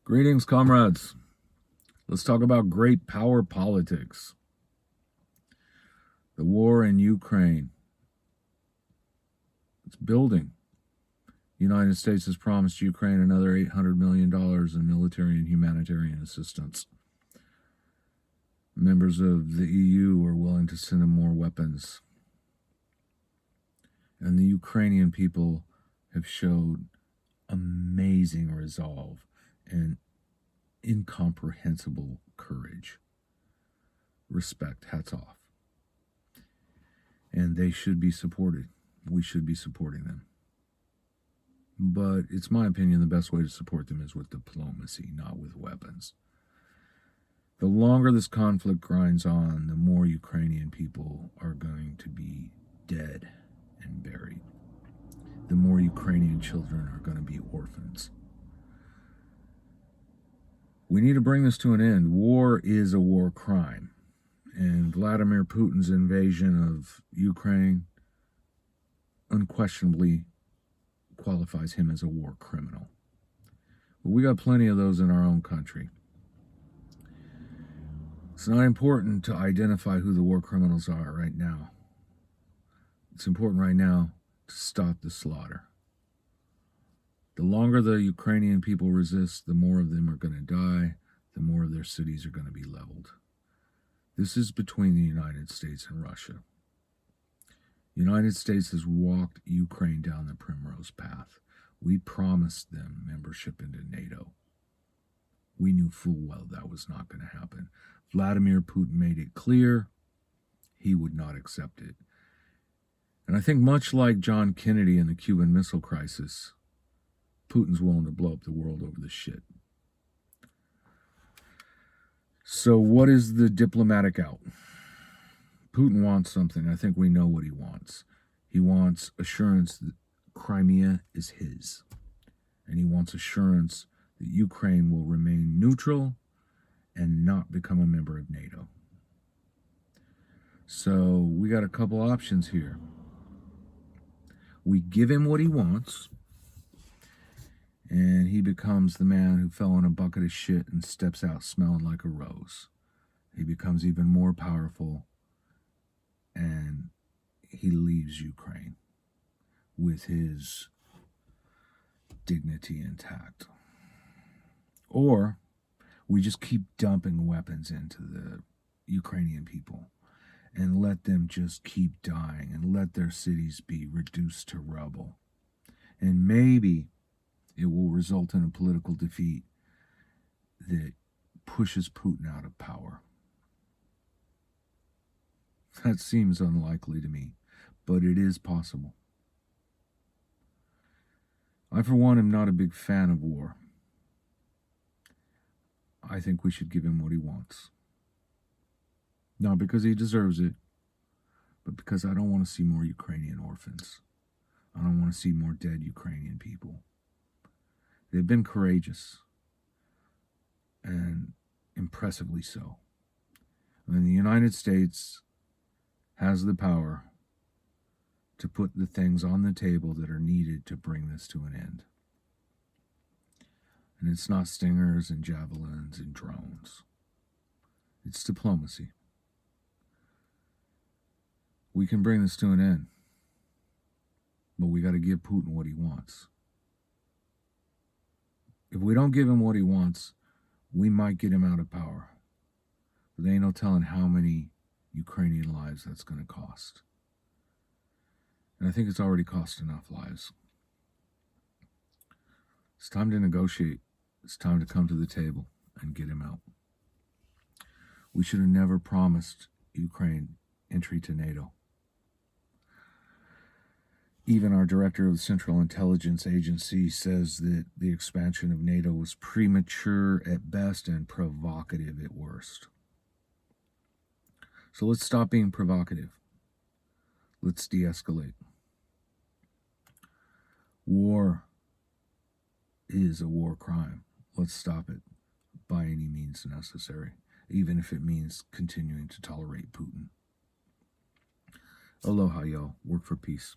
Greetings, comrades. Let's talk about great power politics. The war in Ukraine. It's building. The United States has promised Ukraine another $800 million in military and humanitarian assistance. Members of the EU are willing to send them more weapons. And the Ukrainian people have showed amazing resolve and incomprehensible courage. Respect, hats off. And they should be supported. We should be supporting them. But it's my opinion the best way to support them is with diplomacy, not with weapons. The longer this conflict grinds on, the more Ukrainian people are going to be dead and buried. The more Ukrainian children are going to be orphans. We need to bring this to an end. War is a war crime. And Vladimir Putin's invasion of Ukraine unquestionably qualifies him as a war criminal. But we got plenty of those in our own country. It's not important to identify who the war criminals are right now. It's important right now to stop the slaughter. The longer the Ukrainian people resist, the more of them are going to die, the more of their cities are going to be leveled. This is between the United States and Russia. The United States has walked Ukraine down the primrose path. We promised them membership into NATO. We knew full well that was not going to happen. Vladimir Putin made it clear he would not accept it. And I think much like John Kennedy in the Cuban Missile Crisis, Putin's willing to blow up the world over this shit. So what is the diplomatic out? Putin wants something. I think we know what he wants. He wants assurance that Crimea is his. And he wants assurance that Ukraine will remain neutral and not become a member of NATO. So we got a couple options here. We give him what he wants, and he becomes the man who fell in a bucket of shit and steps out smelling like a rose. He becomes even more powerful, and he leaves Ukraine with his dignity intact. Or we just keep dumping weapons into the Ukrainian people and let them just keep dying and let their cities be reduced to rubble. And maybe it will result in a political defeat that pushes Putin out of power. That seems unlikely to me, but it is possible. I, for one, am not a big fan of war. I think we should give him what he wants. Not because he deserves it, but because I don't want to see more Ukrainian orphans. I don't want to see more dead Ukrainian people. They've been courageous, and impressively so. And the United States has the power to put the things on the table that are needed to bring this to an end. And it's not stingers and javelins and drones. It's diplomacy. We can bring this to an end, but we got to give Putin what he wants. If we don't give him what he wants, we might get him out of power. But there ain't no telling how many Ukrainian lives that's going to cost. And I think it's already cost enough lives. It's time to negotiate. It's time to come to the table and get him out. We should have never promised Ukraine entry to NATO. Even our director of the Central Intelligence Agency says that the expansion of NATO was premature at best and provocative at worst. So let's stop being provocative. Let's de-escalate. War is a war crime. Let's stop it by any means necessary, even if it means continuing to tolerate Putin. Aloha, y'all. Work for peace.